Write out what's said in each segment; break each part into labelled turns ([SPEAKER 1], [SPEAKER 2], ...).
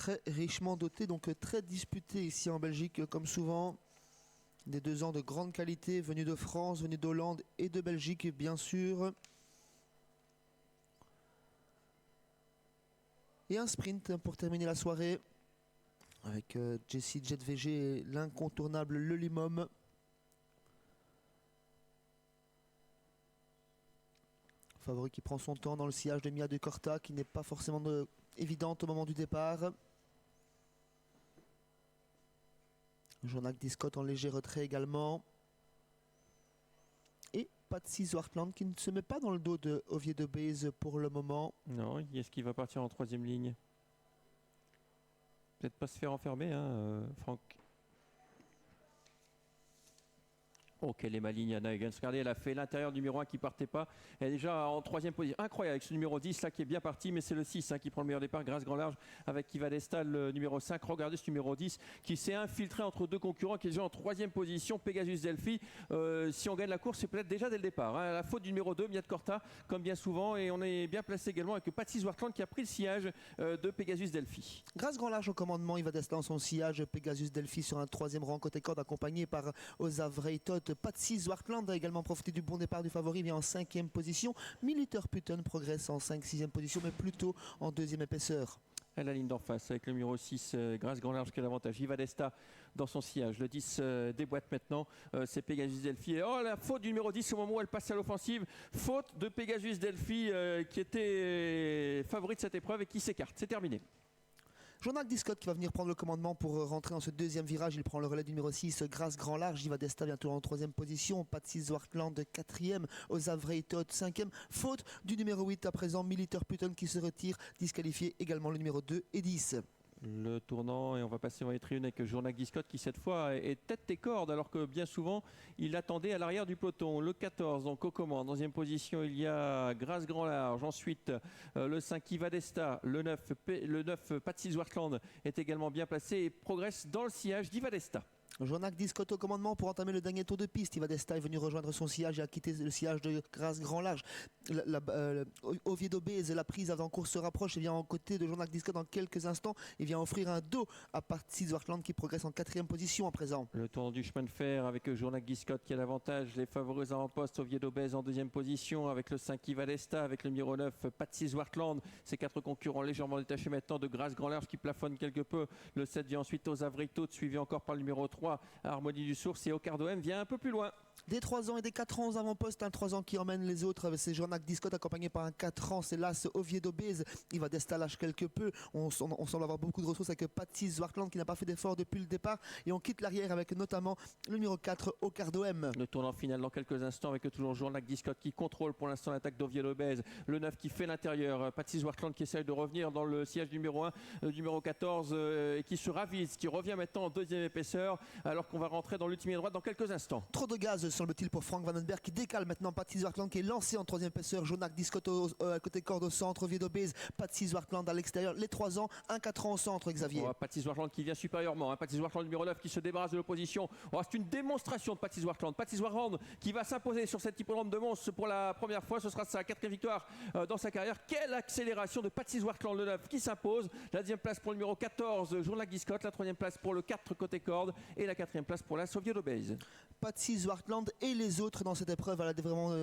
[SPEAKER 1] très richement doté, donc très disputé ici en Belgique, comme souvent. Des 2 ans de grande qualité, venus de France, venus d'Hollande et de Belgique, bien sûr. Et un sprint pour terminer la soirée, avec Jesse Jet VG et l'incontournable Le Limom. Favori qui prend son temps dans le sillage de Mia de Corta, qui n'est pas forcément évidente au moment du départ. Jean-Jacques Discott en léger retrait également. Et Patsy Zwartland qui ne se met pas dans le dos de Oviedo Bays pour le moment.
[SPEAKER 2] Non, est-ce qu'il va partir en 3e ligne? Peut-être pas se faire enfermer, hein, Franck. Oh, quelle est ma ligne, Anna Higgins. Regardez, elle a fait l'intérieur numéro 1 qui partait pas. Elle est déjà en 3e position. Incroyable avec ce numéro 10 là qui est bien parti, mais c'est le 6 qui prend le meilleur départ. Grâce Grand Large avec Kiva Destal, le numéro 5. Regardez ce numéro 10 qui s'est infiltré entre 2 concurrents qui est déjà en 3e position. Pegasus Delphi. Si on gagne la course, c'est peut-être déjà dès le départ. Hein. La faute du numéro 2, Mia de Corta, comme bien souvent. Et on est bien placé également avec Patsy Zwartland qui a pris le sillage de Pegasus Delphi.
[SPEAKER 1] Grâce Grand Large au commandement, Iva Destal en son sillage. Pegasus Delphi sur un 3e rang côté corde accompagné par Ozav Reitot. Patsy Zwartland a également profité du bon départ du favori, vient en 5e position. Militer Putten progresse en 5-6e position, mais plutôt en 2e épaisseur.
[SPEAKER 2] À la ligne d'en face avec le numéro 6, Grâce Grand Large qui a l'avantage. Iva Desta dans son sillage. Le 10 déboîte maintenant. C'est Pegasus Delphi. Et, oh, la faute du numéro 10 au moment où elle passe à l'offensive. Faute de Pegasus Delphi qui était favori de cette épreuve et qui s'écarte. C'est terminé.
[SPEAKER 1] Jean-Jacques Discott qui va venir prendre le commandement pour rentrer dans ce 2e virage. Il prend le relais du numéro 6, Grâce Grand Large. Iva Desta bientôt en 3e position. Patsy Zwartland 4e. Ozav Reitot 5e. Faute du numéro 8 à présent. Militer Putten qui se retire. Disqualifié également le numéro 2 et 10.
[SPEAKER 2] Le tournant et on va passer dans les tribunes avec Jean-Jacques Discott qui cette fois est tête et corde alors que bien souvent il attendait à l'arrière du peloton. Le 14 donc aux commandes, en 2e position il y a Grâce Grand Large, ensuite le 5 Iva Desta, le 9 Patsy Zwartland est également bien placé et progresse dans le sillage d'Iva Desta.
[SPEAKER 1] Jean-Jacques Discott au commandement pour entamer le dernier tour de piste. Iva Desta est venu rejoindre son sillage et a quitté le sillage de Grâce Grand Large. Oviedo Bays, la prise avant course se rapproche et vient en côté de Jean-Jacques Discott dans quelques instants et vient offrir un dos à Patsy Zwartland qui progresse en 4e position à présent.
[SPEAKER 2] Le tour du chemin de fer avec Jean-Jacques Discott qui a l'avantage. Les favoris en poste, Oviedo Bays en 2e position avec le 5 Iva Desta, avec le numéro 9 Patsy Zwartland. Ces 4 concurrents légèrement détachés maintenant de Grâce Grand Large qui plafonne quelque peu. Le 7 vient ensuite Ozav Reitot, suivi encore par le numéro 3 Harmonie du Source et Ocardo M vient un peu plus loin.
[SPEAKER 1] Des 3 ans et des 4 ans aux avant-postes, un 3 ans qui emmène les autres, c'est Jean-Jacques Discott accompagné par un 4 ans, c'est l'As Oviedo Bays. Iva Desta lâche quelque peu, on semble avoir beaucoup de ressources avec Patsy Zwartland qui n'a pas fait d'effort depuis le départ et on quitte l'arrière avec notamment le numéro 4 Ocardo M.
[SPEAKER 2] Le tournant final dans quelques instants avec toujours Jean-Jacques Discott qui contrôle pour l'instant l'attaque d'Oviedo Bays, le 9 qui fait l'intérieur, Patsy Zwartland qui essaye de revenir dans le sillage numéro 1, numéro 14 et qui se ravise, qui revient maintenant en 2e épaisseur alors qu'on va rentrer dans l'ultime droite dans quelques instants.
[SPEAKER 1] Trop de gaz semble-t-il pour Frank Vandenberg qui décale maintenant Patsy Zwartland qui est lancé en 3e épaisseur. Jean-Jacques Discott à côté corde au centre, Oviedo Bays, Patsy Zwartland à l'extérieur. Les 3 ans, un 4 ans au centre, Xavier.
[SPEAKER 2] Oh, Patsy Zwartland qui vient supérieurement. Patsy Zwartland numéro 9 qui se débarrasse de l'opposition. Oh, c'est une démonstration de Patsy Zwartland. Patsy Zwartland qui va s'imposer sur cet hippodrome de Mons pour la première fois. Ce sera sa 4e victoire dans sa carrière. Quelle accélération de Patsy Zwartland, le 9 qui s'impose. La 2e place pour le numéro 14, Jean-Jacques Discott. La 3e place pour le 4 côté corde. Et la 4e place pour la Oviedo Bays.
[SPEAKER 1] Patsy Zwartland et les autres dans cette épreuve, elle a vraiment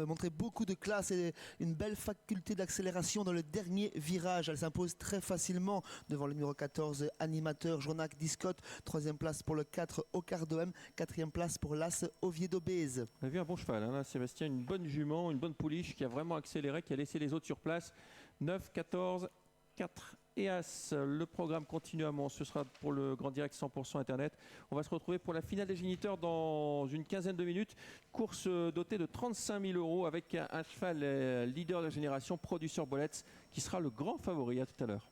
[SPEAKER 1] montré beaucoup de classe et une belle faculté d'accélération dans le dernier virage. Elle s'impose très facilement devant le numéro 14 animateur Jean-Jacques Discott. 3e place pour le 4 Ocardo M, 4e place pour l'As Oviedo Bays.
[SPEAKER 2] On a vu un bon cheval, là, Sébastien, une bonne jument, une bonne pouliche qui a vraiment accéléré, qui a laissé les autres sur place. 9, 14, 4 et As. Le programme continue à Mons. Ce sera pour le Grand Direct 100% Internet. On va se retrouver pour la finale des géniteurs dans une quinzaine de minutes. Course dotée de 35 000 € avec un cheval leader de la génération, Producer Bollets, qui sera le grand favori. À tout à l'heure.